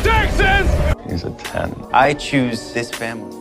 Texas! He's a 10. I choose this family.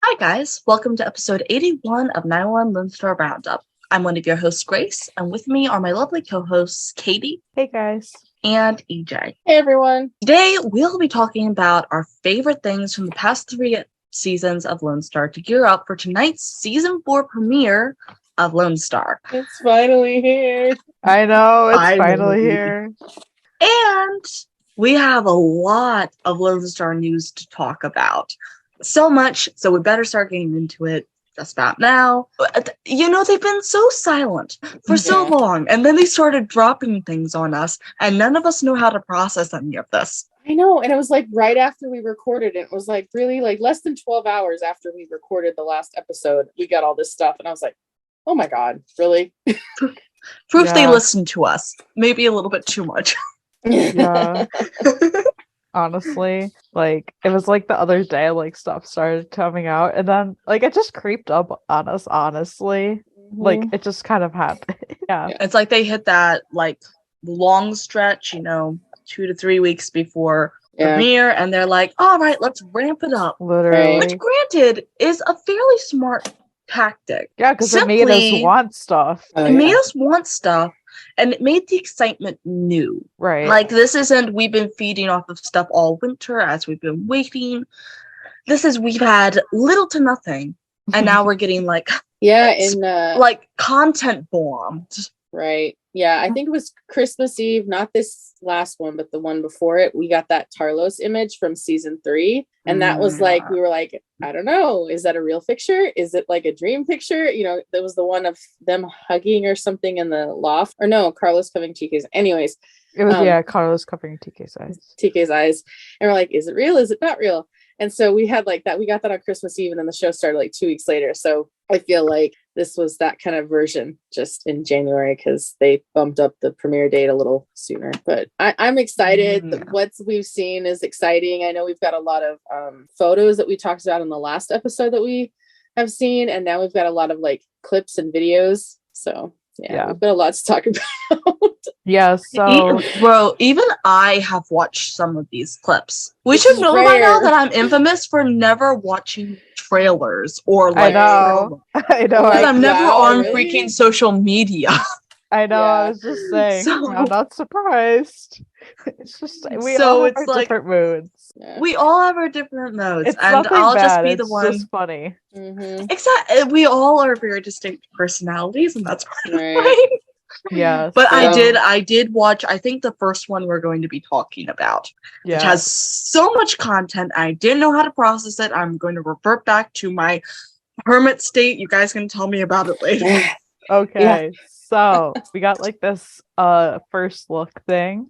Hi guys, welcome to episode 81 of 911LoneStar Round Up. I'm one of your hosts, Grace, and with me are my lovely co-hosts, Katie. Hey guys. And EJ. Hey everyone. Today, we'll be talking about our favorite things from the past 3 seasons of Lone Star to gear up for tonight's season 4 premiere of Lone Star. It's finally here. I know, it's finally here. And we have a lot of Lone Star news to talk about. So much, so we better start getting into it just about now. You know, they've been so silent for so long, and then they started dropping things on us, and none of us know how to process any of this. I know, and it was like right after we recorded it. It was like really like less than 12 hours after we recorded the last episode, we got all this stuff, and I was like, oh my god, really? Proof they listened to us. Maybe a little bit too much. Yeah. Honestly, like it was like the other day, like stuff started coming out, and then like it just creeped up on us, honestly. Like it just kind of happened. Yeah. It's like they hit that like long stretch, 2 to 3 weeks before premiere, and they're like, all right, let's ramp it up. Literally. Which granted is a fairly smart tactic. Yeah, because it made us want stuff. It made us want stuff, and it made the excitement new. Right. Like, this isn't we've been feeding off of stuff all winter as we've been waiting. This is we've had little to nothing, and now we're getting like like content bombed. Right. Yeah, I think it was Christmas Eve, not this last one, but the one before it. We got that Tarlos image from season 3. And that was like, we were like, I don't know, is that a real picture? Is it like a dream picture? There was the one of them hugging or something in the loft. Or no, Carlos covering TK's. Anyways. It was, Carlos covering TK's eyes. TK's eyes. And we're like, is it real? Is it not real? And so we had like that. We got that on Christmas Eve, and then the show started like 2 weeks later. So I feel like this was that kind of version just in January because they bumped up the premiere date a little sooner. But I'm excited. What we've seen is exciting. I know we've got a lot of photos that we talked about in the last episode that we have seen. And now we've got a lot of like clips and videos. So yeah. We've got a lot to talk about. Yeah, so even I have watched some of these clips. We should know by now that I'm infamous for never watching trailers or like I know. Because I'm never on freaking social media. I know. I was just saying. I'm not surprised. It's just we all have our different moods. Yeah. We all have our different modes, it's and I'll just be the it's one. Just funny. Exactly. We all are very distinct personalities, and that's fine. Yeah. But I did watch, I think the first one we're going to be talking about, which has so much content. I didn't know how to process it. I'm going to revert back to my hermit state. You guys can tell me about it later. Okay. So we got like this first look thing.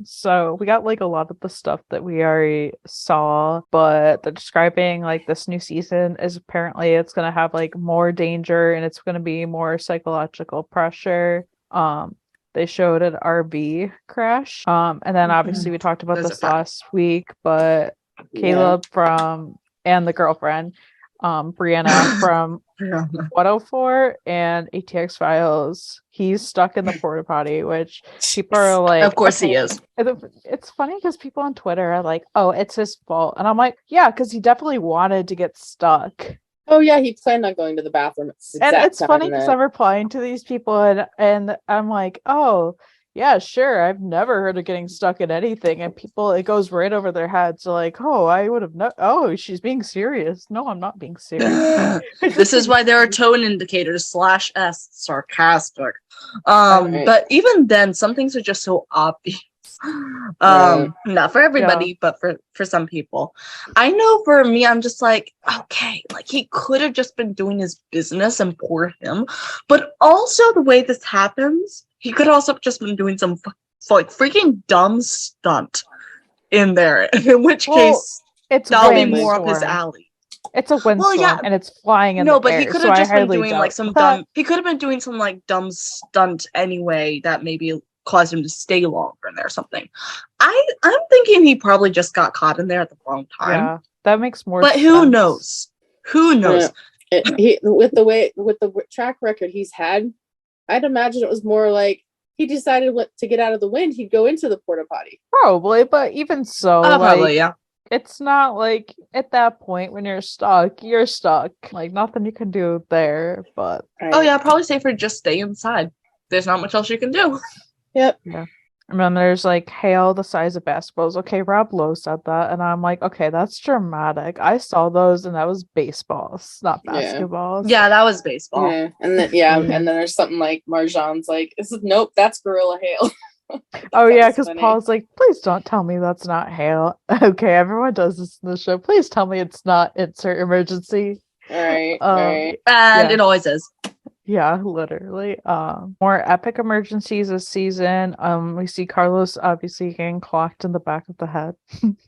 So we got like a lot of the stuff that we already saw, but they're describing like this new season is apparently it's gonna have like more danger and it's gonna be more psychological pressure. They showed an RV crash. And then obviously we talked about this last week, but Caleb and the girlfriend, Brianna from 104 and ATX Files, he's stuck in the porta potty, which people are like, of course he is. It's funny because people on Twitter are like, oh, it's his fault. And I'm like, yeah, because he definitely wanted to get stuck. Oh yeah, he planned on going to the bathroom. And it's funny because I'm replying to these people and I'm like, oh yeah, sure, I've never heard of getting stuck in anything, and people, it goes right over their heads like, oh, I would have oh, she's being serious. No, I'm not being serious. This is why there are tone indicators /s sarcastic. But even then, some things are just so obvious. Not for everybody, but for some people. I know for me, I'm just like, okay, like he could have just been doing his business and poor him, but also the way this happens, he could also have just been doing some like freaking dumb stunt in there, in which case that'll be more up his alley. It's a windstorm and it's flying in the air. No, but he could have just been doing like some dumb, he could have been doing some like dumb stunt anyway that maybe caused him to stay longer in there or something. I'm thinking he probably just got caught in there at the wrong time. Yeah, that makes more sense. But who knows? Who knows? He with the track record he's had I'd imagine it was more like he decided what to get out of the wind, he'd go into the porta potty. Probably, but even so, Probably, yeah. it's not like at that point when you're stuck, like nothing you can do there. But Oh yeah, probably safer just stay inside. There's not much else you can do. Yep. yeah. And then there's like hail the size of basketballs. Okay, Rob Lowe said that, and I'm like, okay, that's dramatic. I saw those, and that was baseballs, not basketballs. Yeah, that was baseball. Yeah. And then and then there's something like Marjan's like, nope, that's gorilla hail. Oh yeah, because Paul's like, please don't tell me that's not hail. Okay, everyone does this in the show. Please tell me it's not insert emergency. All right. And it always is. Yeah, literally. More epic emergencies this season. We see Carlos obviously getting clocked in the back of the head.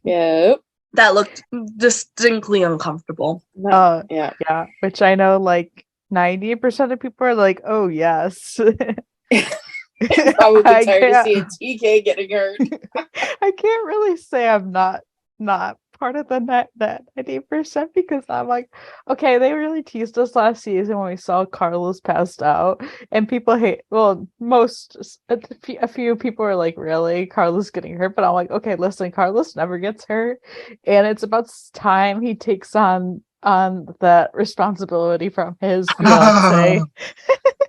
Yep. That looked distinctly uncomfortable. Yeah. Which I know like 90% of people are like, oh yes. Probably tired of seeing TK getting hurt. I can't really say I'm not part of that 90% because I'm like, okay, they really teased us last season when we saw Carlos passed out, and people a few people are like, really, Carlos getting hurt? But I'm like, okay, listen, Carlos never gets hurt, and it's about time he takes on that responsibility from his fiance.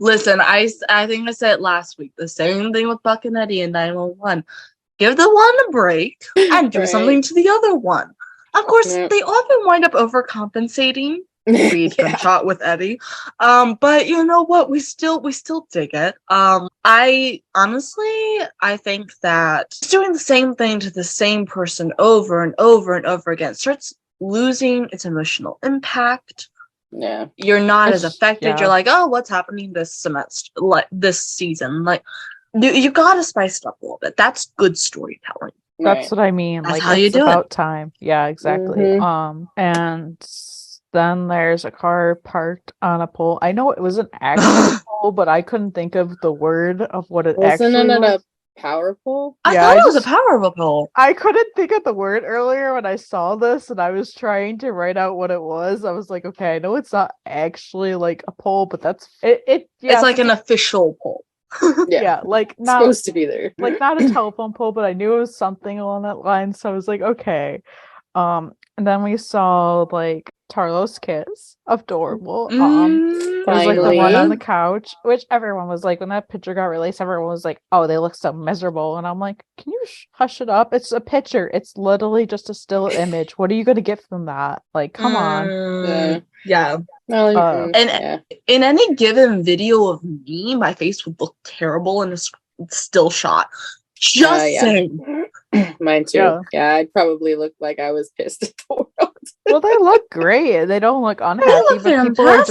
Listen, I think I said it last week. The same thing with Buck and Eddie in 911. Give the one a break and do something to the other one. Of course, they often wind up overcompensating. Reed gunshot with Eddie. But you know what? We still dig it. I think that just doing the same thing to the same person over and over and over again starts losing its emotional impact. Yeah, you're not as affected. Yeah. You're like, oh, what's happening this semester, like this season? Like, you gotta spice it up a little bit. That's good storytelling. That's what I mean. That's like, how you do about it. Time. Yeah, exactly. And then there's a car parked on a pole. I know it was an actual pole, but I couldn't think of the word of what it actually was. A power pole? I thought it was a power pole. I couldn't think of the word earlier when I saw this, and I was trying to write out what it was. I was like, okay, I know it's not actually like a pole, but that's it. Yeah, it's like an official pole. Yeah, like not supposed to be there. Like not a telephone pole, but I knew it was something along that line. So I was like, okay. And then we saw like Tarlo's kiss. Adorable. It was like the one on the couch, which everyone was like, when that picture got released, everyone was like, oh, they look so miserable. And I'm like, can you hush it up? It's a picture. It's literally just a still image. What are you going to get from that? Like, come on. Yeah. In any given video of me, my face would look terrible in a still shot. Just saying. Mine too. Yeah, I'd probably look like I was pissed at the world. Well, they look great. They don't look unhappy. They look but people are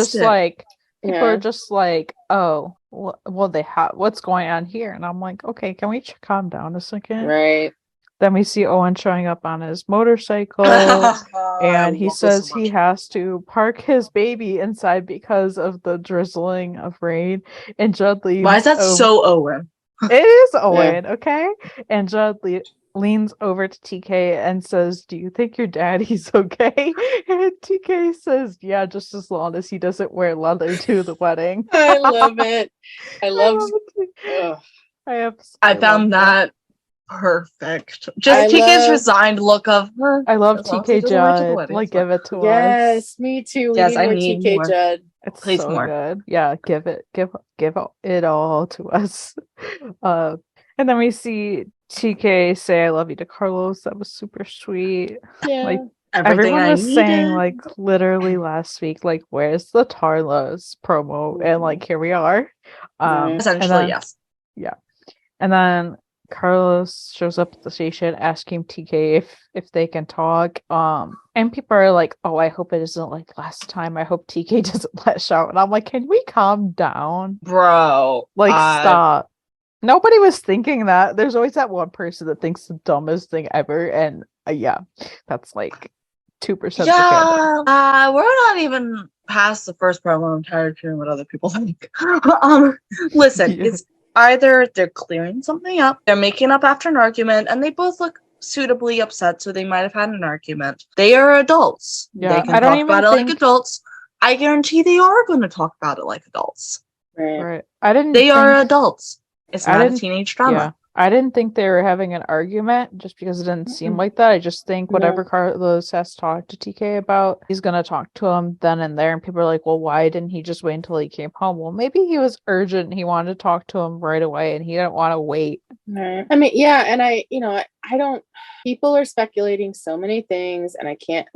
just like, oh, well, they have what's going on here, and I'm like, okay, can we calm down a second? Right. Then we see Owen showing up on his motorcycle, and he says he has to park his baby inside because of the drizzling of rain. And Judd leaves. Why is that so Owen? It is Owen, okay? And Judd leans over to TK and says, do you think your daddy's okay? And TK says, yeah, just as long as he doesn't wear leather to the wedding. I love it. I found that perfect. Just TK's resigned look of her. I love TK Judd. Like, give it to us. Yes, me too. We need TK more. Judd. It's so more good. Yeah, give it all to us. And then we see TK say I love you to Carlos. That was super sweet. Yeah. Like everyone was saying like literally last week, like, where's the Tarlos promo? And like here we are. Essentially, yes. Yeah. And then Carlos shows up at the station asking TK if they can talk. And people are like, oh, I hope it isn't like last time. I hope TK doesn't lash out. And I'm like, can we calm down? Bro. Like, stop. Nobody was thinking that. There's always that one person that thinks the dumbest thing ever. And that's like 2%. Yeah. We're not even past the first promo. I'm tired of hearing what other people think. Listen, it's either they're clearing something up, they're making up after an argument, and they both look suitably upset, so they might have had an argument. They are adults. Yeah, they can talk about it like adults. I guarantee they are going to talk about it like adults. Right. I didn't. They are adults. It's not a teenage drama. Yeah. I didn't think they were having an argument just because it didn't seem like that. I just think whatever Carlos has talked to TK about, he's going to talk to him then and there. And people are like, well, why didn't he just wait until he came home? Well, maybe he was urgent. He wanted to talk to him right away and he didn't want to wait. Right. I mean, yeah. And I don't, people are speculating so many things and I can't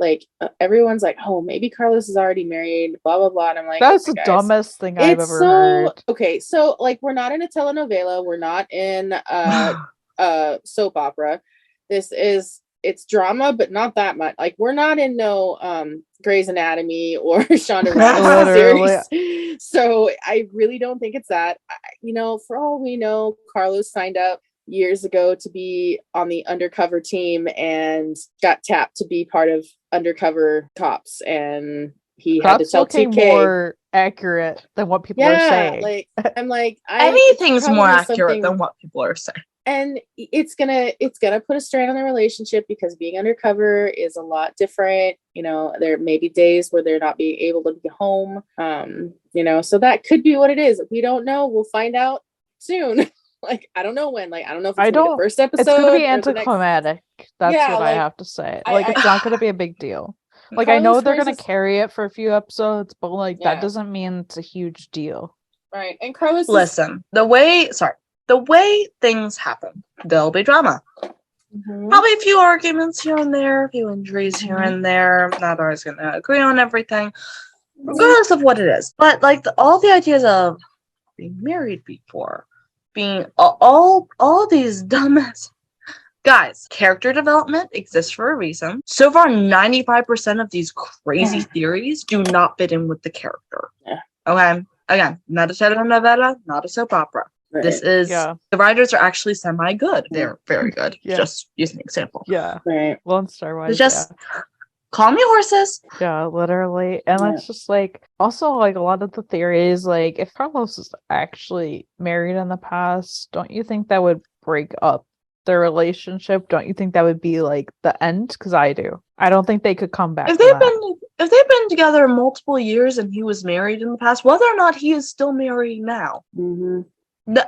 everyone's like, oh, maybe Carlos is already married, blah, blah, blah. And I'm like, that's the dumbest thing I've ever heard. Okay. So we're not in a telenovela. We're not in a soap opera. It's drama, but not that much. Like we're not in no Grey's Anatomy or Shonda Rhimes series. So I really don't think it's that. For all we know, Carlos signed up years ago to be on the undercover team and got tapped to be part of undercover cops, and he had to tell TK more accurate than what people are saying. Anything's more accurate than what people are saying. And it's gonna put a strain on the relationship because being undercover is a lot different. There may be days where they're not being able to be home. So that could be what it is. We don't know. We'll find out soon. I don't know when. I don't know if it's gonna be the first episode. It's gonna be anticlimactic. That's what I have to say. It's not gonna be a big deal. I know they're gonna carry it for a few episodes, but that doesn't mean it's a huge deal. Right. And Carlos, listen, the way things happen, there'll be drama. Probably a few arguments here and there, a few injuries here and there. Not always gonna agree on everything, regardless of what it is. But all the ideas of being married before, being all these dumbass guys, character development exists for a reason. So far, 95% of these crazy theories do not fit in with the character. Okay, again, not a telenovela, not a soap opera. Right. This is the writers are actually semi-good. They're very good. Just using an example. Yeah. Right. Lone Star wise. Just call me horses. Yeah, literally. And it's just also a lot of the theories, if Carlos is actually married in the past, don't you think that would break up their relationship? Don't you think that would be the end? Because I do. I don't think they could come back. If they've been together multiple years and he was married in the past, whether or not he is still married now,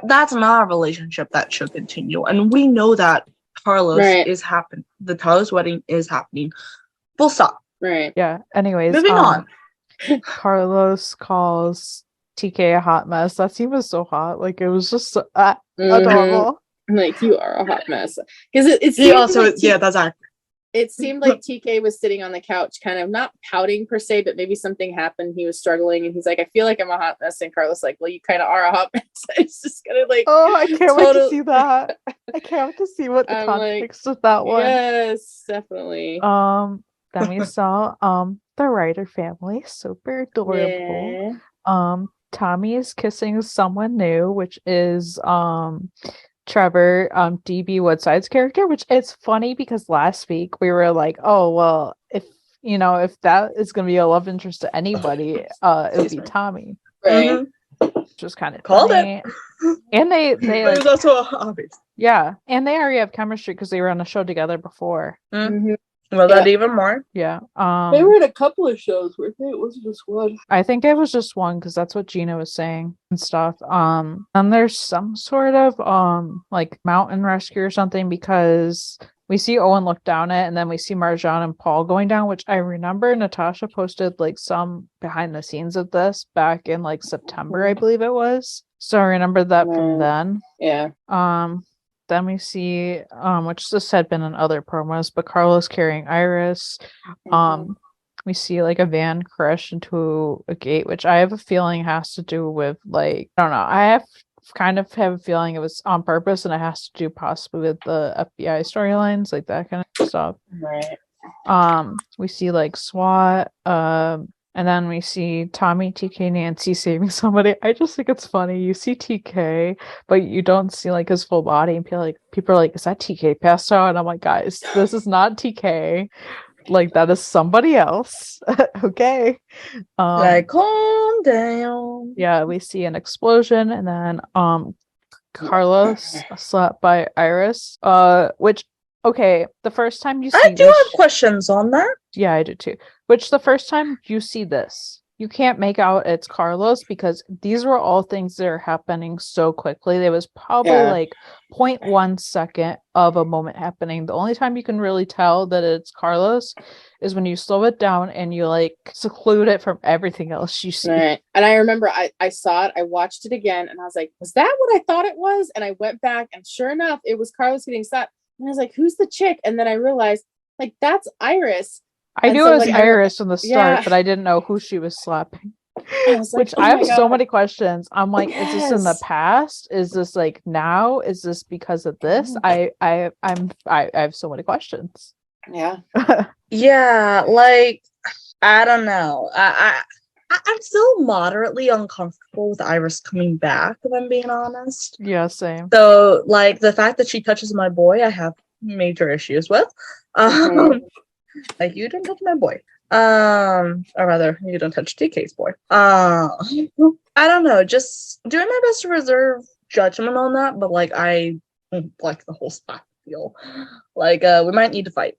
that's not a relationship that should continue. And we know that Carlos is happening. The Carlos wedding is happening. Full stop. Right. Yeah. Anyways, moving on. Carlos calls TK a hot mess. That scene was so hot. It was just so, adorable. You are a hot mess. Because that's accurate. It seemed like TK was sitting on the couch, kind of not pouting per se, but maybe something happened. He was struggling, and he's like, "I feel like I'm a hot mess." And Carlos well, you kind of are a hot mess. It's just kind of oh, I can't wait to see that. I can't wait to see what the context of that one. Yes, definitely. Then we saw the Ryder family, super adorable. Yeah. Tommy is kissing someone new, which is Trevor, DB Woodside's character, which it's funny because last week we were like, oh well, if that is gonna be a love interest to anybody, it would be Tommy. Right. Which was kind of called funny. It. And they it was also obvious. Yeah, and they already have chemistry because they were on a show together before. Well, that even more. Yeah. They were in a couple of shows, weren't they? It wasn't just one. I think it was just one because that's what Gina was saying and stuff. And there's some sort of mountain rescue or something because we see Owen look down it and then we see Marjan and Paul going down, which I remember Natasha posted some behind the scenes of this back in September, I believe it was. So I remember that from then. Yeah. Then we see, which this had been in other promos, but Carlos carrying Iris. We see a van crash into a gate, which I have a feeling has to do with I don't know. I have a feeling it was on purpose, and it has to do possibly with the FBI storylines, that kind of stuff. Right. We see SWAT. And then we see Tommy, TK, Nancy saving somebody. I just think it's funny. You see TK, but you don't see his full body, and people are like, "Is that TK passed out?" And I'm like, "Guys, this is not TK. That is somebody else." Okay. Calm down. Yeah, we see an explosion, and then Carlos slapped by Iris. Which. Okay, the first time you see I do have questions on that. Yeah, I do too. Which the first time you see this, you can't make out it's Carlos because these were all things that are happening so quickly. There was probably like 0.1 second of a moment happening. The only time you can really tell that it's Carlos is when you slow it down and you like seclude it from everything else you see. Right. And I remember I saw it, I watched it again, and I was like, was that what I thought it was? And I went back, and sure enough, it was Carlos getting slapped. And I was like, who's the chick? And then I realized, like, that's Iris. I knew it was Iris from the start, but I didn't know who she was slapping. I was like, Which I have so many questions. I'm like, is this in the past? Is this like now? Is this because of this? I have so many questions. Yeah. Yeah, like I don't know. I'm still moderately uncomfortable with Iris coming back, if I'm being honest. Yeah, same. So, like, the fact that she touches my boy, I have major issues with. Like, you don't touch my boy. Or rather, you don't touch DK's boy. I don't know. Just doing my best to reserve judgment on that, but, like, I like the whole spot feel. Like, we might need to fight.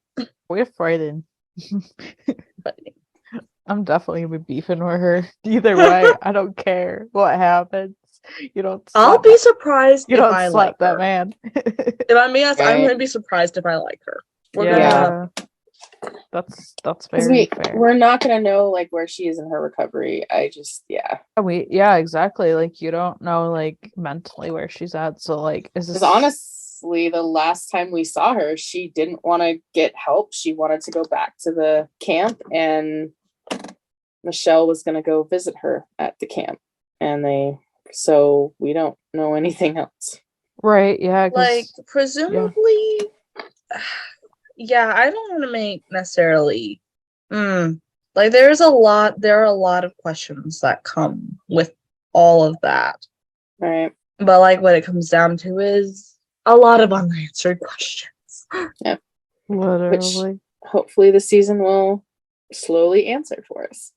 We're fighting. I'm definitely gonna be beefing with her. Either way, I don't care what happens. You don't. I'll be surprised if I like that her. Man. If I'm being honest, I'm gonna be surprised if I like her. That's very fair. We're not gonna know like where she is in her recovery. Exactly. Like you don't know like mentally where she's at. So like, is this honestly the last time we saw her, she didn't want to get help. She wanted to go back to the camp, and Michelle was gonna go visit her at the camp, so we don't know anything else. Right? Yeah. Like presumably. Yeah, I don't want to make necessarily like there are a lot of questions that come with all of that. Right. But like what it comes down to is a lot of unanswered questions. Yeah. Literally. Which hopefully the season will slowly answer for us.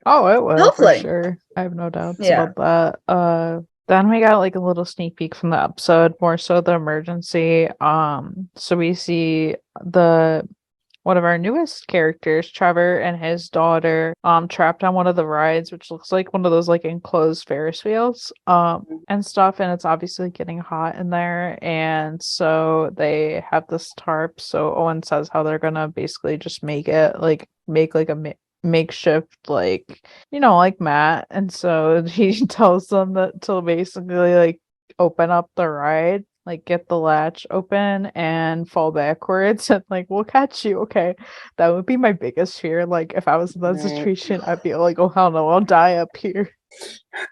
Oh, it will. Hopefully. For sure. I have no doubts about that. Then we got like a little sneak peek from the episode, more so the emergency. So we see one of our newest characters, Trevor, and his daughter, trapped on one of the rides, which looks like one of those like enclosed Ferris wheels, and stuff. And it's obviously getting hot in there, and so they have this tarp. So Owen says how they're gonna basically just make a makeshift like mat, and so he tells them that to basically like open up the ride, like get the latch open and fall backwards, and like we'll catch you. Okay, that would be my biggest fear. Like if I was in that situation, I'd be like, oh hell no, I'll die up here.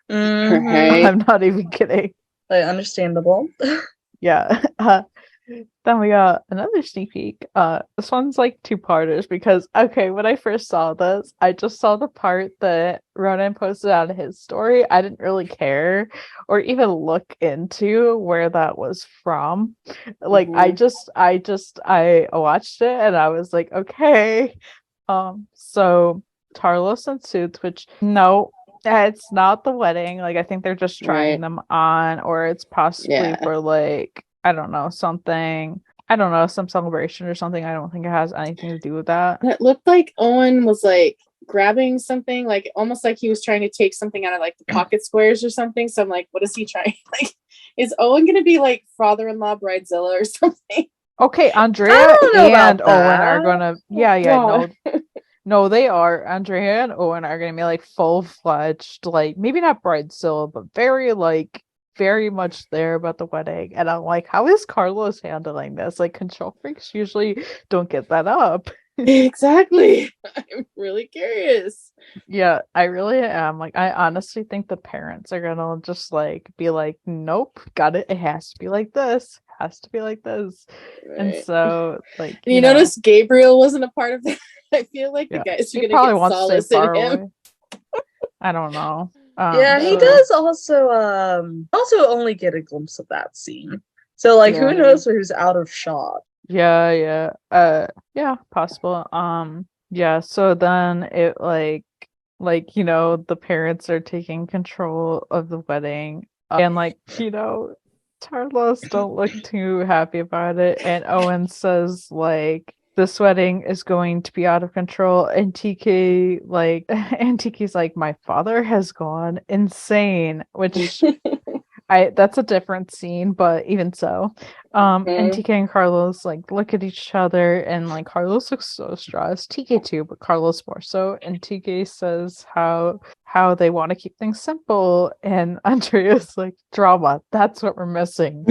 Mm-hmm. I'm not even kidding. Like understandable. Yeah. Then we got another sneak peek. This one's like two-parters because when I first saw this, I just saw the part that Ronan posted on his story. I didn't really care or even look into where that was from. Like I watched it and I was like, okay. So Tarlos and Suits, which no, it's not the wedding. Like I think they're just trying them on, or it's possibly for like I don't know, some celebration or something. I don't think it has anything to do with that. It looked like Owen was like grabbing something, like almost like he was trying to take something out of like the pocket squares or something. So I'm like, what is he trying? Like, is Owen gonna be like father-in-law bridezilla or something? Okay, Andrea and Owen are gonna no, they are. Andrea and Owen are gonna be like full-fledged, like maybe not bridezilla, but very much there about the wedding. And I'm like, how is Carlos handling this? Like control freaks usually don't get that up. Exactly. I'm really curious. Yeah, I really am. Like I honestly think the parents are gonna just like be like, nope, got it. It has to be like this. Has to be like this. Right. And so like you notice Gabriel wasn't a part of that. I feel like the guys are gonna get solace in him. I don't know. He does also only get a glimpse of that scene. So like who knows who's out of shot. Yeah. Possible. So then it like the parents are taking control of the wedding. And like, Tarlos don't look too happy about it. And Owen says like this wedding is going to be out of control. And TK, like, and TK's like, my father has gone insane, which that's a different scene, but even so. And TK and Carlos like look at each other, and like Carlos looks so stressed. TK too, but Carlos more so. And TK says how they want to keep things simple, and Andrea's like, drama, that's what we're missing.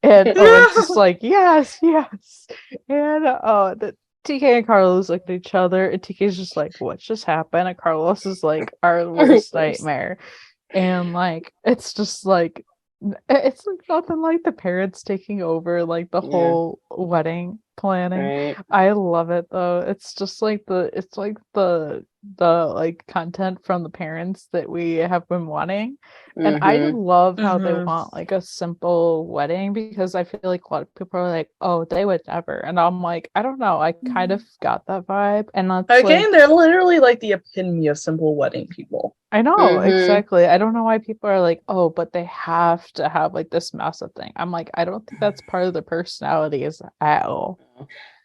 And Owen's just like, yes. And the TK and Carlos look at each other, and TK's just like, what just happened? And Carlos is like, our worst nightmare. And like it's just like it's like nothing like the parents taking over like the whole wedding planning. I love it though. It's just like the like content from the parents that we have been wanting. And I love how they want like a simple wedding, because I feel like a lot of people are like, oh, they would never. And I'm like, I don't know. I kind of got that vibe. And that's okay, they're literally like the epitome of simple wedding people. I know, exactly. I don't know why people are like, oh, but they have to have like this massive thing. I'm like, I don't think that's part of their personalities at all.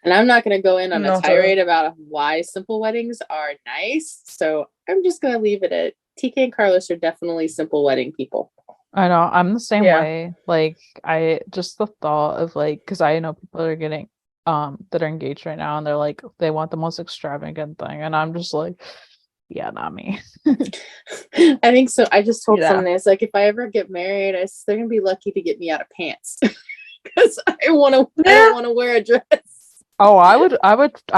And I'm not going to go in on a tirade about why simple weddings are nice. So I'm just going to leave it at TK and Carlos are definitely simple wedding people. I know. I'm the same way. Like, I just the thought of like, because I know people are getting that are engaged right now, and they're like, they want the most extravagant thing, and I'm just like, yeah, not me. I think so. I just told someone, it's like, if I ever get married, they're gonna be lucky to get me out of pants, because I don't want to wear a dress. Oh, I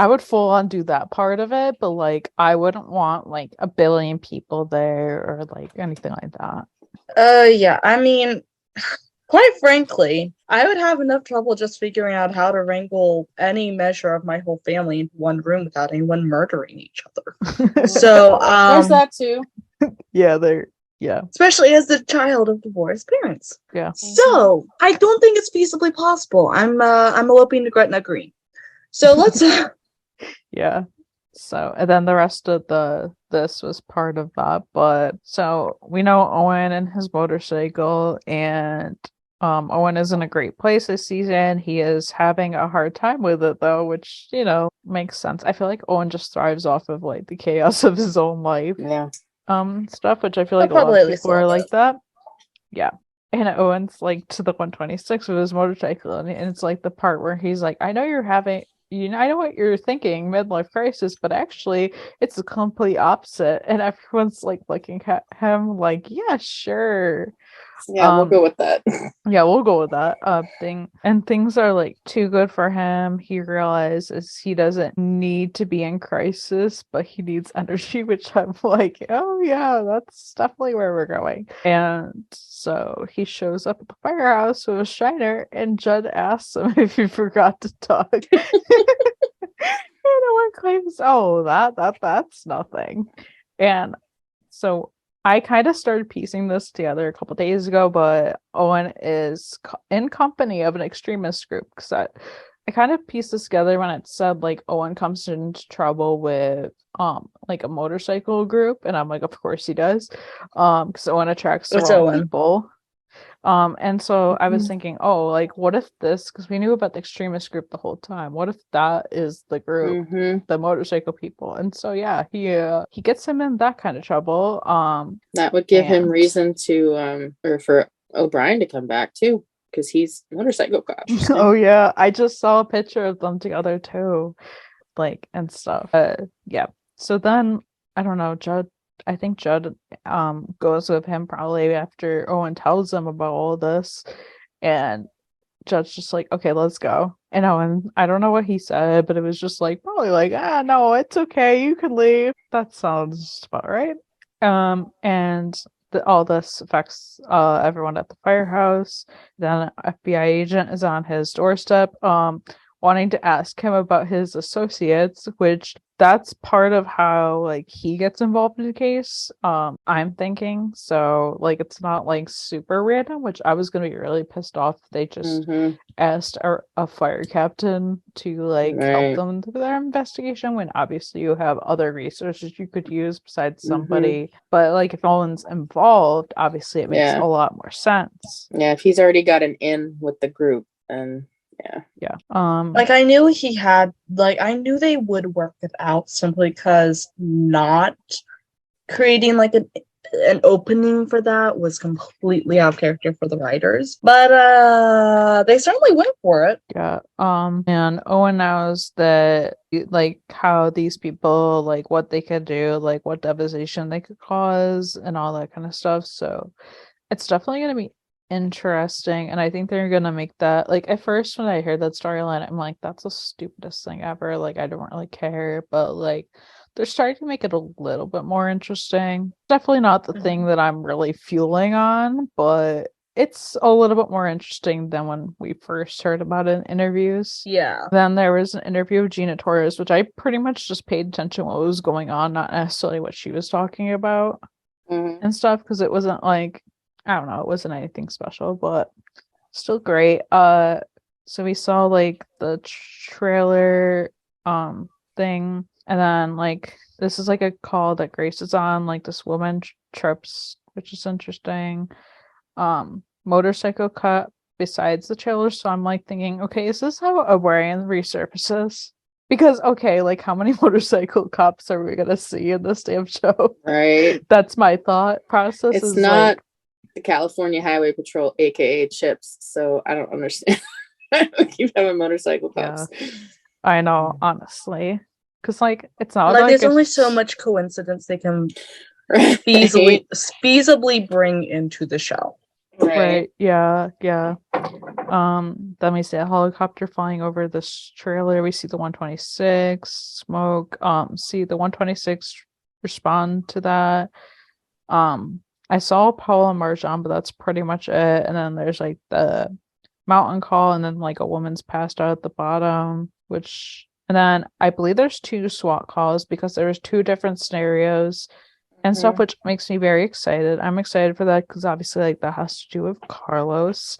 would full on do that part of it, but like I wouldn't want like a billion people there or like anything like that. Yeah, I mean, quite frankly, I would have enough trouble just figuring out how to wrangle any measure of my whole family into one room without anyone murdering each other. So, there's that too. Yeah. Especially as the child of divorced parents. Yeah. So, I don't think it's feasibly possible. I'm eloping to Gretna Green. So let's yeah. So, and then the rest of this was part of that. But so we know Owen and his motorcycle, and Owen is in a great place this season. He is having a hard time with it though, which, you know, makes sense. I feel like Owen just thrives off of like the chaos of his own life. Yeah. Stuff, which I feel like a lot of people are like that. Yeah. And Owen's like to the 126 with his motorcycle, and it's like the part where he's like, I know I know what you're thinking, midlife crisis, but actually it's the complete opposite. And everyone's like looking at him like, yeah, sure. Yeah, we'll go with that. Yeah, we'll go with that thing. And things are like too good for him. He realizes he doesn't need to be in crisis, but he needs energy, which I'm like, oh yeah, that's definitely where we're going. And so he shows up at the firehouse with a shiner, and Judd asks him if he forgot to talk. And Owen claims, oh, that's nothing. And so I kind of started piecing this together a couple days ago, but Owen is in company of an extremist group, because I kind of pieced this together when it said like Owen comes into trouble with like a motorcycle group, and I'm like, of course he does, because Owen attracts the wrong people. And so I was thinking, oh, like what if this, because we knew about the extremist group the whole time, what if that is the group, the motorcycle people? And so yeah, he gets him in that kind of trouble. That would give him reason to or for O'Brien to come back too, because he's motorcycle cop. Oh yeah, I just saw a picture of them together too, like, and stuff. Yeah, so then I don't know, I think Judd goes with him probably after Owen tells him about all this, and Judd's just like, okay, let's go. And Owen, I don't know what he said, but it was just like probably like, no, it's okay, you can leave. That sounds about right. And all this affects everyone at the firehouse. Then an FBI agent is on his doorstep, wanting to ask him about his associates, which that's part of how like he gets involved in the case, I'm thinking. So like it's not like super random, which I was gonna be really pissed off if they just asked a fire captain to like help them with their investigation, when obviously you have other resources you could use besides somebody. But like if Owen's involved, obviously it makes a lot more sense. Yeah, if he's already got an in with the group, and Yeah. Like I knew he had, like I knew they would work it out simply because not creating like an opening for that was completely out of character for the writers. But they certainly went for it. Yeah. And Owen knows that like how these people, like what they could do, like what devastation they could cause and all that kind of stuff. So it's definitely gonna be interesting. And I think they're gonna make that, like, at first when I heard that storyline, I'm like, that's the stupidest thing ever. Like I don't really care. But like they're starting to make it a little bit more interesting. Definitely not the thing that I'm really fueling on, but it's a little bit more interesting than when we first heard about it in interviews. Yeah. Then there was an interview of Gina Torres, which I pretty much just paid attention to what was going on, not necessarily what she was talking about and stuff, because it wasn't like, I don't know, it wasn't anything special, but still great. So we saw like the trailer thing, and then like this is like a call that Grace is on, like this woman trips, which is interesting. Motorcycle cut besides the trailer, so I'm like thinking, okay, is this how O'Brien resurfaces? Because okay, like how many motorcycle cops are we gonna see in this damn show? Right. That's my thought process. It's is not like, the California Highway Patrol, aka Chips, so I don't understand. I don't keep having motorcycle cops. I know, honestly, because like it's not Like like there's only so much coincidence they can feasibly bring into the show. Right. Yeah. Then we see a helicopter flying over this trailer. We see the 126 smoke. See the 126 respond to that. I saw Paul and Marjan, but that's pretty much it. And then there's like the mountain call, and then like a woman's passed out at the bottom, and then I believe there's 2 SWAT calls because there was 2 different scenarios and stuff, which makes me very excited. I'm excited for that because obviously like that has to do with Carlos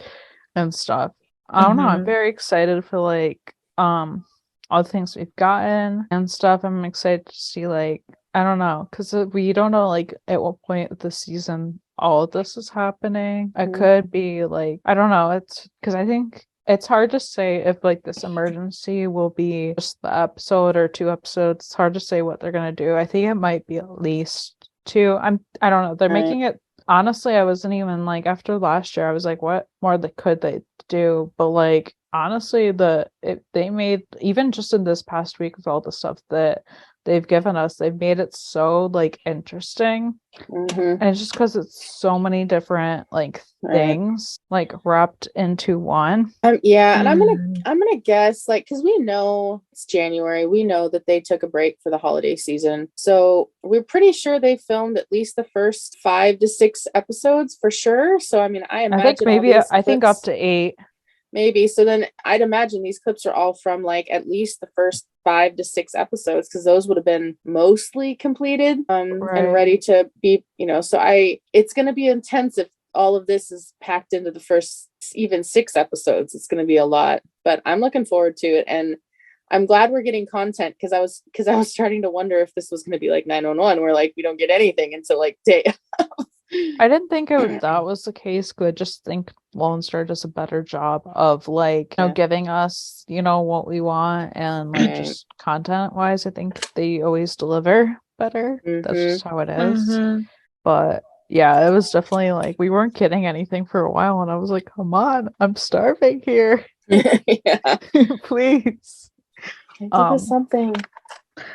and stuff. I don't know. I'm very excited for like all the things we've gotten and stuff. I'm excited to see, like, I don't know, because we don't know like at what point of the season all of this is happening. It could be like, I don't know. It's because I think it's hard to say if like this emergency will be just the episode or 2 episodes. It's hard to say what they're gonna do. I think it might be at least 2. I don't know. They're making it, honestly, I wasn't even like, after last year I was like, what more could they do? But like honestly, they made, even just in this past week with all the stuff that they've given us, they've made it so like interesting. And it's just because it's so many different like things like wrapped into one. Yeah, and I'm gonna guess, like, because we know it's January, we know that they took a break for the holiday season, so we're pretty sure they filmed at least the first 5 to 6 episodes for sure. So I mean, I imagine think maybe I think up to 8. Maybe. So then I'd imagine these clips are all from like at least the first 5 to 6 episodes, because those would have been mostly completed and ready to be, so it's going to be intense if all of this is packed into the first even 6 episodes. It's going to be a lot, but I'm looking forward to it. And I'm glad we're getting content, because I was starting to wonder if this was going to be like 911, where like we don't get anything until like day. I didn't think that was the case. But I just think Lone Star does a better job of like, giving us, what we want, and like just content wise, I think they always deliver better. That's just how it is. But yeah, it was definitely like we weren't getting anything for a while, and I was like, come on, I'm starving here. Please. Give us something.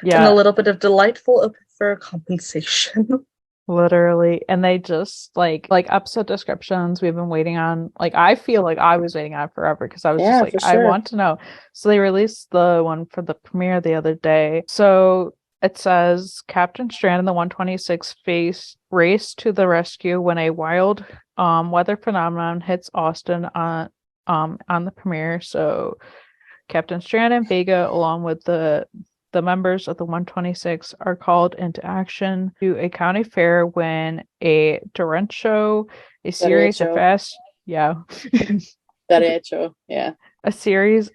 Yeah. And a little bit of delightful for compensation. Literally. And they just like episode descriptions we've been waiting on. Like I feel like I was waiting on forever, because I was just like, I want to know. So they released the one for the premiere the other day. So it says Captain Strand and the 126 race to the rescue when a wild weather phenomenon hits Austin on the premiere. So Captain Strand and Vega, along with the members of the 126, are called into action to a county fair when a derecho, a series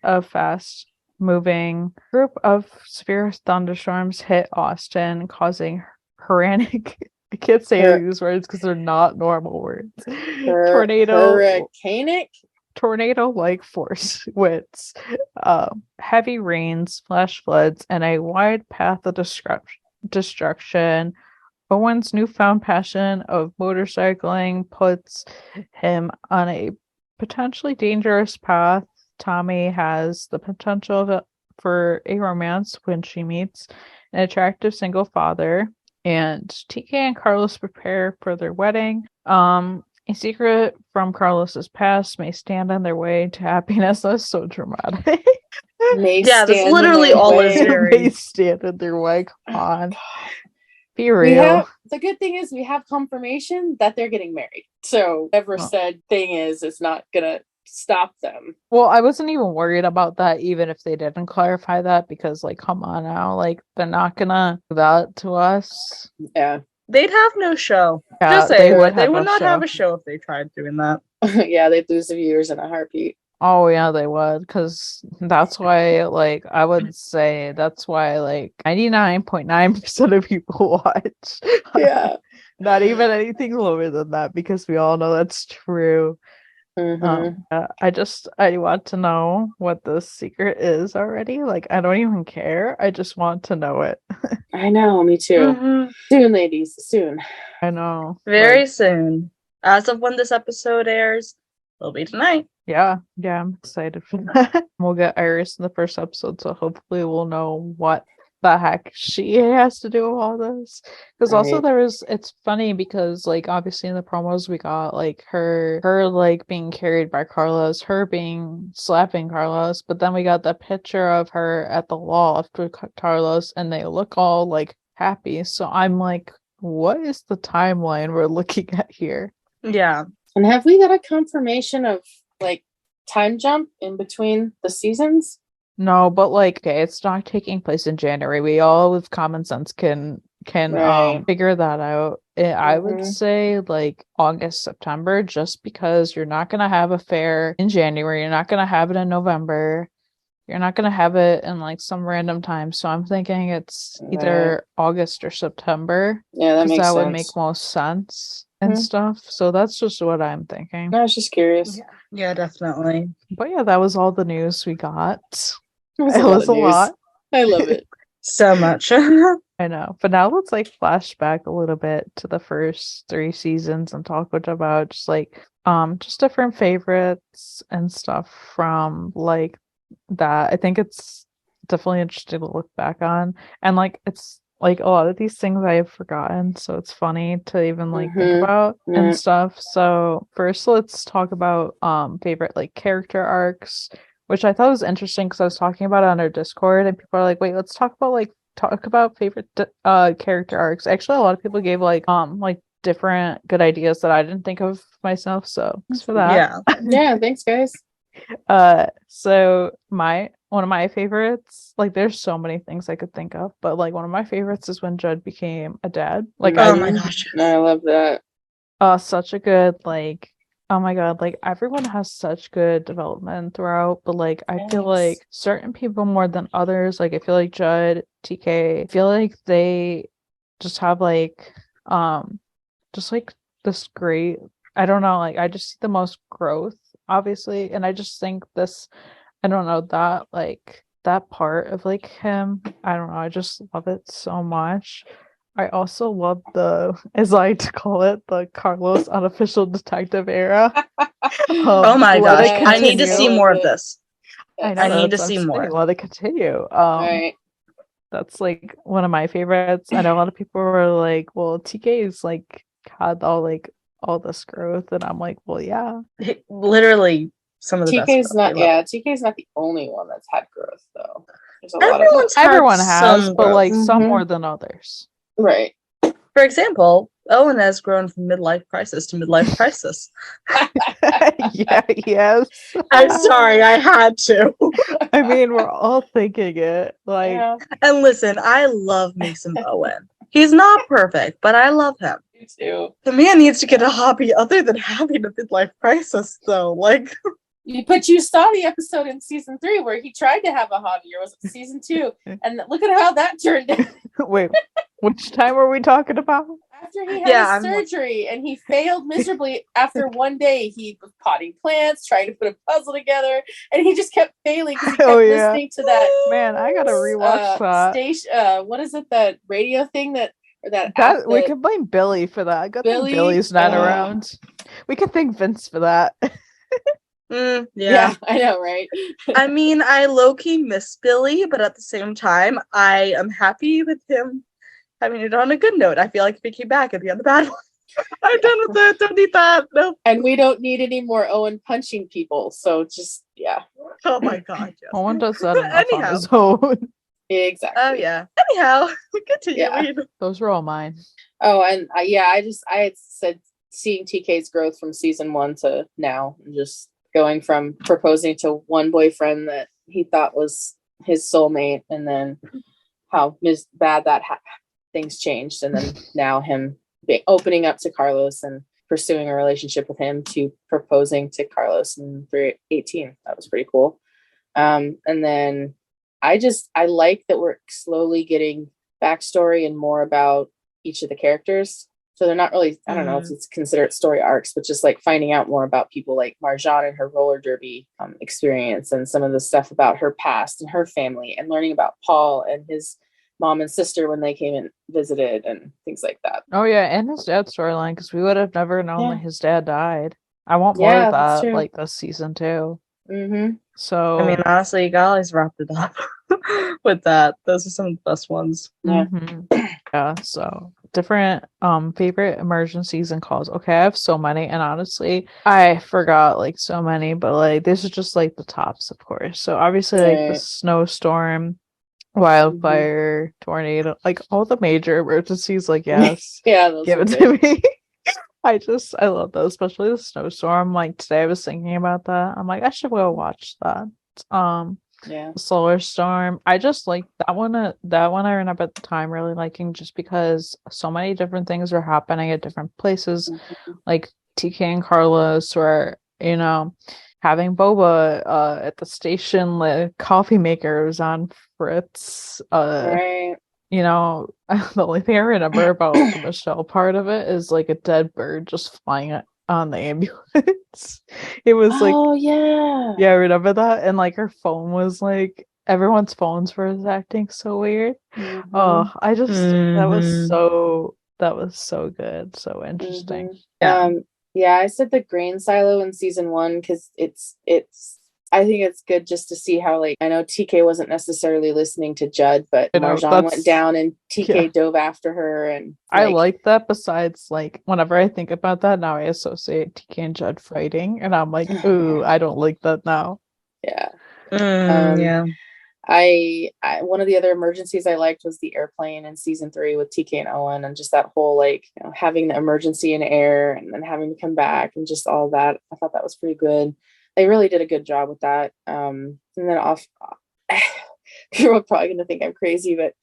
of fast moving group of severe thunderstorms hit Austin, causing horrific, I can't say these words because they're not normal words. Tornado. Hurricanic? tornado-like force winds, heavy rains, flash floods, and a wide path of destruction. Owen's newfound passion of motorcycling puts him on a potentially dangerous path. Tommy has the potential for a romance when she meets an attractive single father, and TK and Carlos prepare for their wedding. A secret from Carlos's past may stand on their way to happiness. That's so dramatic. Yeah, that's literally all is very. May stand in their way. Come on. Be real. The good thing is we have confirmation that they're getting married. So whatever said thing is, it's not gonna stop them. Well, I wasn't even worried about that, even if they didn't clarify that, because like, come on now, like they're not gonna do that to us. Yeah. They'd have no show. Yeah, Just say they would not have a show if they tried doing that. Yeah, they'd lose the viewers in a heartbeat. Oh yeah, they would, because that's why, like, I would say that's why, like, 99.9% of people watch. Yeah. Not even anything lower than that, because we all know that's true. I want to know what the secret is already. Like, I don't even care. I just want to know it. I know, me too. Soon, ladies, soon. I know. Very soon. As of when this episode airs, it'll be tonight. Yeah, I'm excited for that. We'll get Iris in the first episode, so hopefully we'll know what the heck she has to do with all this. Because also it's funny because like obviously in the promos we got like her like being carried by Carlos, her being slapping Carlos, but then we got the picture of her at the loft with Carlos and they look all like happy. So I'm like, what is the timeline we're looking at here? Yeah. And have we got a confirmation of like time jump in between the seasons? No, but like, okay, it's not taking place in January. We all with common sense can figure that out. I would say like August, September, just because you're not gonna have a fair in January, you're not gonna have it in November, you're not gonna have it in like some random time. So I'm thinking it's either August or September. Yeah, that makes sense. Would make most sense and stuff. So that's just what I'm thinking. I was just curious. Yeah, definitely. But yeah, that was all the news we got. It was a lot. I love it. So much. I know. But now let's like flash back a little bit to the first 3 seasons and talk about just like just different favorites and stuff from like that. I think it's definitely interesting to look back on. And like it's like a lot of these things I have forgotten, so it's funny to even like think about and stuff. So first let's talk about favorite like character arcs, which I thought was interesting because I was talking about it on our Discord and people are like, wait, let's talk about favorite character arcs. Actually, a lot of people gave like different good ideas that I didn't think of myself, so thanks for that. Yeah, thanks guys. So one of my favorites, like there's so many things I could think of, but like one of my favorites is when Judd became a dad. Like oh my gosh, I love that. Such a good like, oh my god, like everyone has such good development throughout, but like I feel like certain people more than others, like I feel like Judd, TK, I feel like they just have like just like this great, I don't know, like I just see the most growth obviously, and I just think this, I don't know, that like that part of like him, I don't know, I just love it so much. I also love the, as I like to call it, the Carlos unofficial detective era. Oh my gosh, I need to see more of this. I need to see more. Let it continue. Right. That's like one of my favorites. I know a lot of people were like, well, TK is like had all this growth, and I'm like, well, yeah. Literally some of the TK's best. TK's not the only one that's had growth though. There's a lot of everyone has, but growth. like some more than others. Right. For example, Owen has grown from midlife crisis to midlife crisis. Yes. I'm sorry, I had to. I mean, we're all thinking it. Like, And listen, I love me some Owen. He's not perfect, but I love him. Me too. The man needs to get a hobby other than having a midlife crisis, though. Like, but you saw the episode in season 3 where he tried to have a hobby, or was it season 2? And look at how that turned out. Wait, Which time are we talking about? After he had his I'm surgery and he failed miserably after one day, he was potting plants, trying to put a puzzle together, and he just kept failing because he kept listening to that Man, I gotta rewatch that. station. What is it? That radio thing that app We that can blame Billy for that. Good thing Billy? Billy's not around. We can thank Vince for that. Yeah, I know, right? I mean, I low-key miss Billy, but at the same time, I am happy with him having it on a good note. I feel like if he came back, it'd be on the bad one. I'm done with it. Don't need that. Nope. And we don't need any more Owen punching people. So just Oh my god. Yes. No one does that enough on Anyhow. his own. Exactly. Oh yeah. Anyhow, continuing. Those were all mine. Oh, and I had said seeing TK's growth from season 1 to now, and just going from proposing to one boyfriend that he thought was his soulmate, and then how bad that things changed, and then now him opening up to Carlos and pursuing a relationship with him, to proposing to Carlos in 318. That was pretty cool. And then I like that we're slowly getting backstory and more about each of the characters. So they're not really, I don't know if it's considered story arcs, but just like finding out more about people like Marjan and her roller derby experience, and some of the stuff about her past and her family, and learning about Paul and his mom and sister when they came and visited, and things like that. Oh yeah, and his dad's storyline, because we would have never known that his dad died. I want more Yeah, of that's that, true. like this season too. Mm-hmm. So I mean, honestly, you guys wrapped it up with that. Those are some of the best ones. Yeah. Yeah, so different favorite emergencies and calls. Okay, I have so many, and honestly I forgot like so many, but like this is just like the tops, of course. So obviously like the snowstorm, wildfire, tornado, like all the major emergencies, like yes. Those Give are it good. to me. I love those, especially the snowstorm. Like today I was thinking about that. I'm like, I should go watch that. The solar storm. I just like that one. That one I remember at the time really liking, just because so many different things were happening at different places. Like TK and Carlos were, having boba at the station. The coffee maker was on Fritz. Right. The only thing I remember about the Michelle part of it is like a dead bird just flying on the ambulance. It was like, oh yeah, I remember that. And like her phone was like, everyone's phones were acting so weird. Oh, I just that was so good, so interesting. I said the grain silo in season 1 because it's I think it's good just to see how, like, I know TK wasn't necessarily listening to Judd, but Marjan went down and TK dove after her, and I like that. Besides, like, whenever I think about that now, I associate TK and Judd fighting, and I'm like, ooh, I don't like that now. I one of the other emergencies I liked was the airplane in season 3 with TK and Owen, and just that whole like having the emergency in air and then having to come back, and just all that. I thought that was pretty good. They really did a good job with that. And then people are probably going to think I'm crazy, but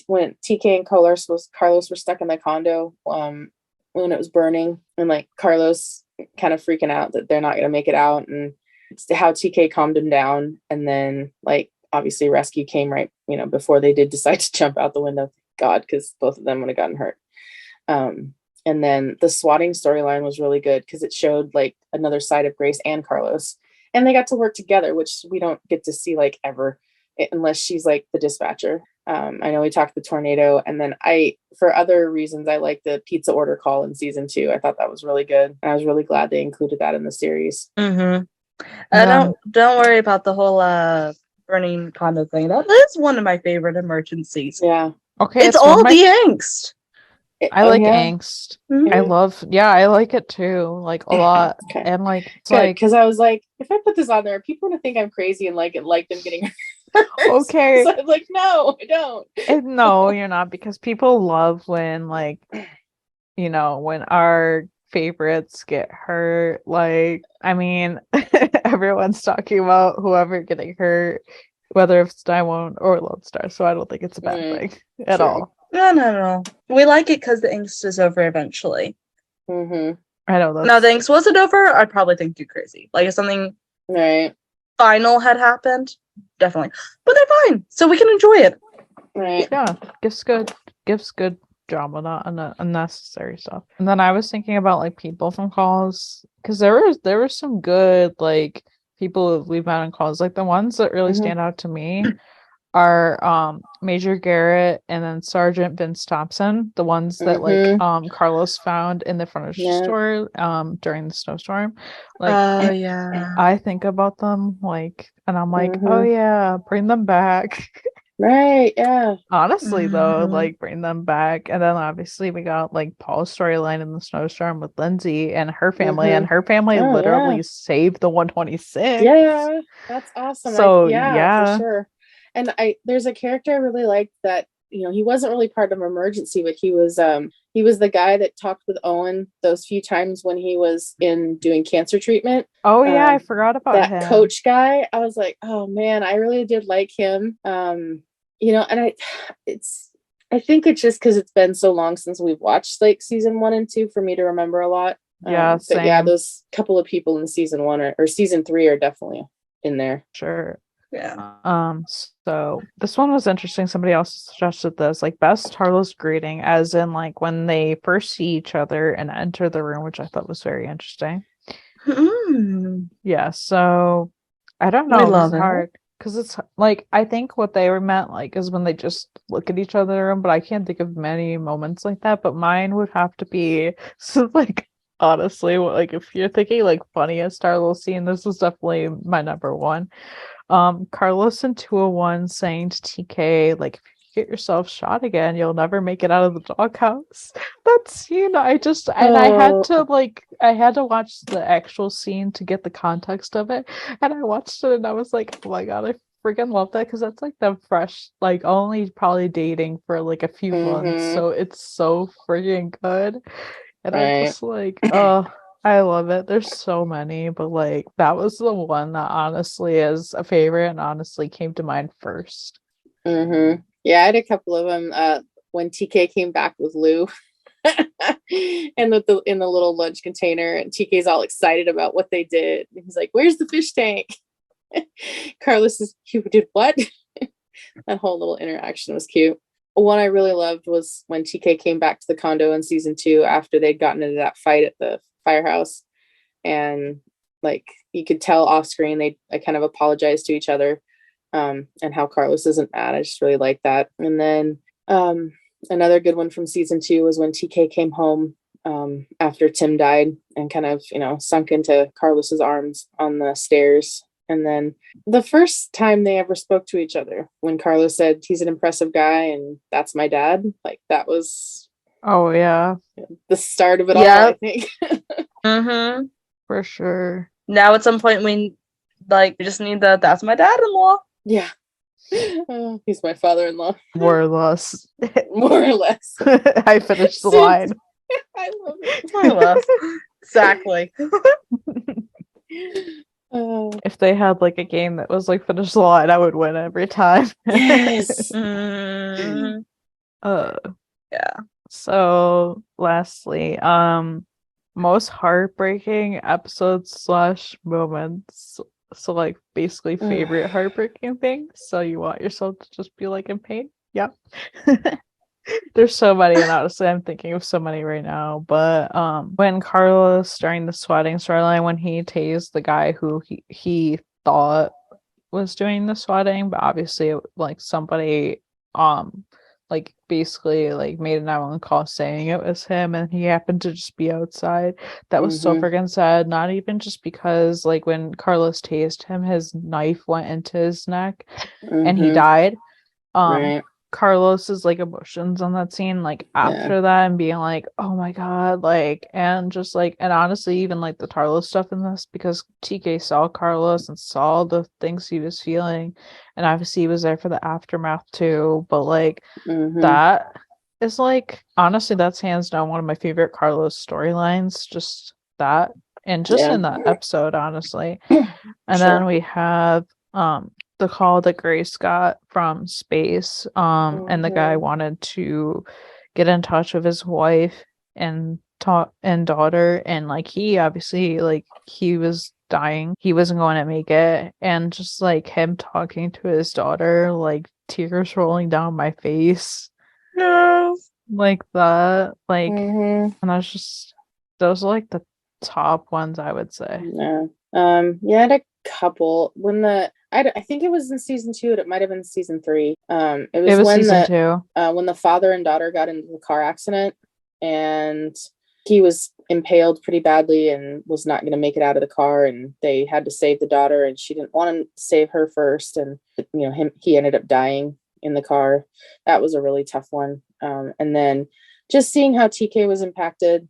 when TK and Carlos were stuck in the condo when it was burning, and like Carlos kind of freaking out that they're not going to make it out, and how TK calmed him down, and then like obviously rescue came right before they did decide to jump out the window. Thank God, because both of them would have gotten hurt. And then the swatting storyline was really good because it showed like another side of Grace and Carlos, and they got to work together, which we don't get to see like ever, unless she's like the dispatcher. I know we talked the tornado, and then for other reasons, I like the pizza order call in season 2. I thought that was really good, and I was really glad they included that in the series. Don't worry about the whole burning condo thing. That is one of my favorite emergencies. Yeah. Okay. It's all the angst. I like angst. I like it too, like a lot. Okay. And like, because I was like, if I put this on there, people are gonna think I'm crazy and like them getting hurt. Okay. So I was like, no, I don't. No, you're not, because people love when like, when our favorites get hurt. Like, I mean, everyone's talking about whoever getting hurt, whether it's 911 or Lone Star. So I don't think it's a bad thing at all. No. We like it because the angst is over eventually. I know that. Now, the angst wasn't over, I'd probably think too crazy. Like if something final had happened, definitely. But they're fine, so we can enjoy it. Right. Yeah, it's good. gives good drama, not unnecessary stuff. And then I was thinking about like people from calls, because there were some good like people we've met on calls. Like the ones that really stand out to me are Major Garrett and then Sergeant Vince Thompson, the ones that like Carlos found in the furniture store during the snowstorm. Like I think about them like, and I'm like, oh yeah, bring them back. Right, yeah. Honestly though, like bring them back. And then obviously we got like Paul's storyline in the snowstorm with Lindsay and her family, and her family literally saved the 126. Yeah, that's awesome. So for sure. And there's a character I really liked that, you know, he wasn't really part of an emergency, but he was the guy that talked with Owen those few times when he was in doing cancer treatment. Oh yeah, I forgot about that him. Coach guy. I was like, oh man, I really did like him. You know, and I think it's just because it's been so long since we've watched like season 1 and 2 for me to remember a lot. Yeah, same. But yeah, those couple of people in season 1 or season 3 are definitely in there. Sure. Yeah. So this one was interesting. Somebody else suggested this, like best Carlos greeting, as in like when they first see each other and enter the room, which I thought was very interesting. Yeah, so I don't know. It's hard because it's like I think what they were meant like is when they just look at each other in the room, but I can't think of many moments like that. But mine would have to be so like honestly, like if you're thinking like funniest Carlos scene, this is definitely my number one. Carlos in 201 saying to TK, like, if you get yourself shot again, you'll never make it out of the doghouse. That scene, I had to watch the actual scene to get the context of it. And I watched it and I was like, oh my god, I freaking love that, because that's like them fresh, like only probably dating for like a few months. So it's so freaking good. And I'm just like, oh, I love it. There's so many, but like that was the one that honestly is a favorite and honestly came to mind first. Yeah, I had a couple of them. When TK came back with Lou and in the little lunch container, and TK's all excited about what they did. And he's like, "Where's the fish tank?" Carlos is, "You did what?" That whole little interaction was cute. One I really loved was when TK came back to the condo in season 2 after they'd gotten into that fight at the firehouse, and like you could tell off screen they kind of apologized to each other, and how Carlos isn't mad. I just really like that. And then another good one from season 2 was when TK came home after Tim died and kind of, you know, sunk into Carlos's arms on the stairs. And then the first time they ever spoke to each other, when Carlos said he's an impressive guy and that's my dad, like that was the start of it all, I think. For sure. Now at some point we just need that's my dad-in-law. Yeah. He's my father-in-law. More or less. More or less. I finished the line. I love it. More or less. Exactly. If they had like a game that was like finish the line, I would win every time. Yes. Yeah. So lastly, most heartbreaking episodes / moments. So like basically favorite heartbreaking things. So you want yourself to just be like in pain? Yep. There's so many, and honestly I'm thinking of so many right now. But when Carlos during the swatting storyline, when he tased the guy who he thought was doing the swatting, but obviously like somebody like basically like made a 911 call saying it was him, and he happened to just be outside. That was so freaking sad. Not even just because like when Carlos tased him, his knife went into his neck and he died. Right. Carlos's like emotions on that scene, like after that, and being like, oh my god, like, and just like, and honestly even like the Carlos stuff in this, because TK saw Carlos and saw the things he was feeling, and obviously he was there for the aftermath too, but like that is like, honestly that's hands down one of my favorite Carlos storylines, just that, and just in that episode, honestly. And then we have the call that Grace got from space, and the guy wanted to get in touch with his wife and daughter, and like he obviously like he was dying, he wasn't going to make it, and just like him talking to his daughter, like tears rolling down my face. No. like that. Like, Mhm. and I was just, those are like the top ones, I would say. Yeah. Yeah, I had a couple I think it was in season 2, it might have been season 3. It It was was season 2. when the father and daughter got into the car accident and he was impaled pretty badly and was not going to make it out of the car, and they had to save the daughter, and she didn't want to save her first, and he ended up dying in the car. That was a really tough one. And then just seeing how TK was impacted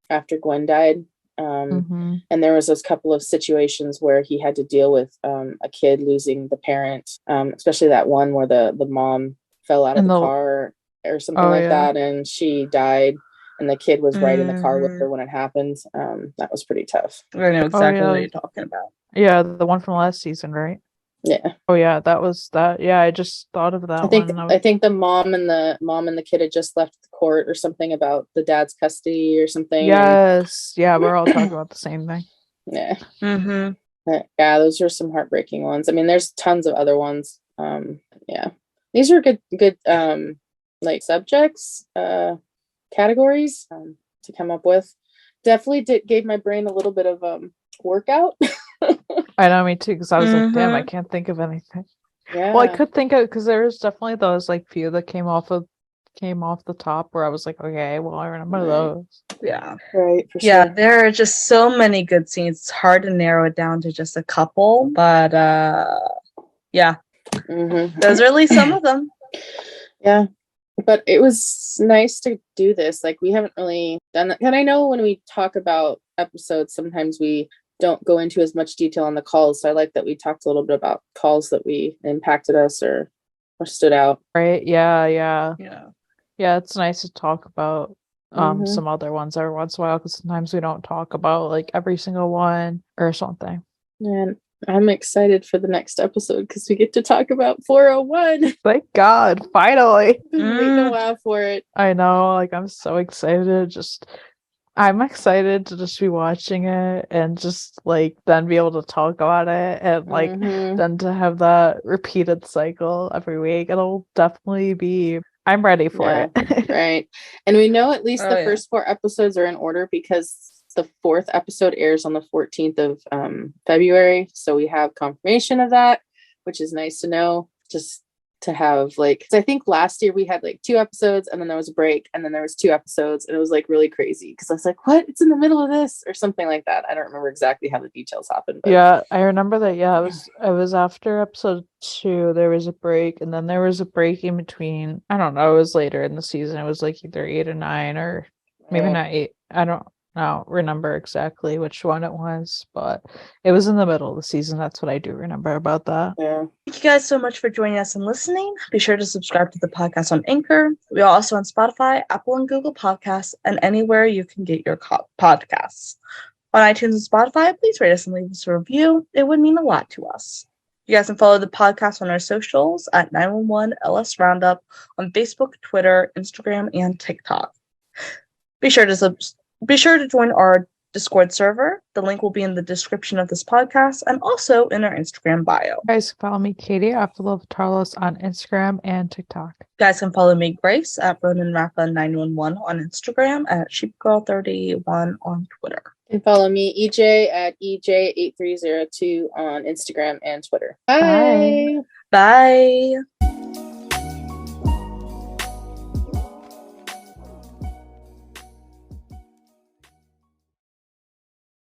after Gwen died. Mm-hmm. And there was those couple of situations where he had to deal with a kid losing the parent, especially that one where the mom fell out of the car or something that, and she died, and the kid was right in the car with her when it happened. That was pretty tough. I know exactly what you're talking about. Yeah, the one from last season, right? Yeah. Oh yeah, that was that. Yeah, I just thought of that one. I think the mom and the kid had just left the court or something about the dad's custody or something. Yes. Yeah, we're all talking about the same thing. Yeah. Mm-hmm. Yeah, those are some heartbreaking ones. I mean, there's tons of other ones. Yeah. These are good like subjects, categories to come up with. Definitely gave my brain a little bit of workout. I know, me too, because I was like, damn, I can't think of anything. Yeah. Well, I could think of, because there was definitely those like few that came off the top where I was like, okay, well, I remember those. Yeah. Right. For yeah, sure. there are just so many good scenes. It's hard to narrow it down to just a couple, but yeah. Mm-hmm. Those are at least some of them. Yeah. But it was nice to do this. Like, we haven't really done that. And I know when we talk about episodes, sometimes we don't go into as much detail on the calls. So I like that we talked a little bit about calls that we impacted us or stood out. Right. Yeah. Yeah, it's nice to talk about some other ones every once in a while, because sometimes we don't talk about like every single one or something. And I'm excited for the next episode because we get to talk about 401. Thank God, finally. Been waiting a while for it. I know, like I'm so excited. I'm excited to just be watching it and just like then be able to talk about it and like then to have that repeated cycle every week. It'll definitely be, I'm ready for it. Right. And we know at least the first 4 episodes are in order because the 4th episode airs on the 14th of February. So we have confirmation of that, which is nice to know. Just to have like, 'cause I think last year we had like 2 episodes and then there was a break and then there was 2 episodes and it was like really crazy because I was like, what? It's in the middle of this or something like that. I don't remember exactly how the details happened. But... Yeah, I remember that. Yeah, it was after episode 2, there was a break, and then there was a break in between. I don't know, it was later in the season. It was like either 8 or 9 or maybe not 8. I don't remember exactly which one it was, but it was in the middle of the season. That's what I do remember about that. Yeah. Thank you guys so much for joining us and listening. Be sure to subscribe to the podcast on Anchor. We are also on Spotify, Apple and Google Podcasts, and anywhere you can get your podcasts. On iTunes and Spotify, please rate us and leave us a review. It would mean a lot to us. You guys can follow the podcast on our socials at 911LS Roundup on Facebook, Twitter, Instagram, and TikTok. Be sure to join our Discord server. The link will be in the description of this podcast and also in our Instagram bio. You guys can follow me, Katie, at Carlos on Instagram and TikTok. You guys can follow me, Grace, at RonanRappa911 on Instagram, and SheepGirl31 on Twitter. And follow me, EJ, at EJ8302 on Instagram and Twitter. Bye. Bye.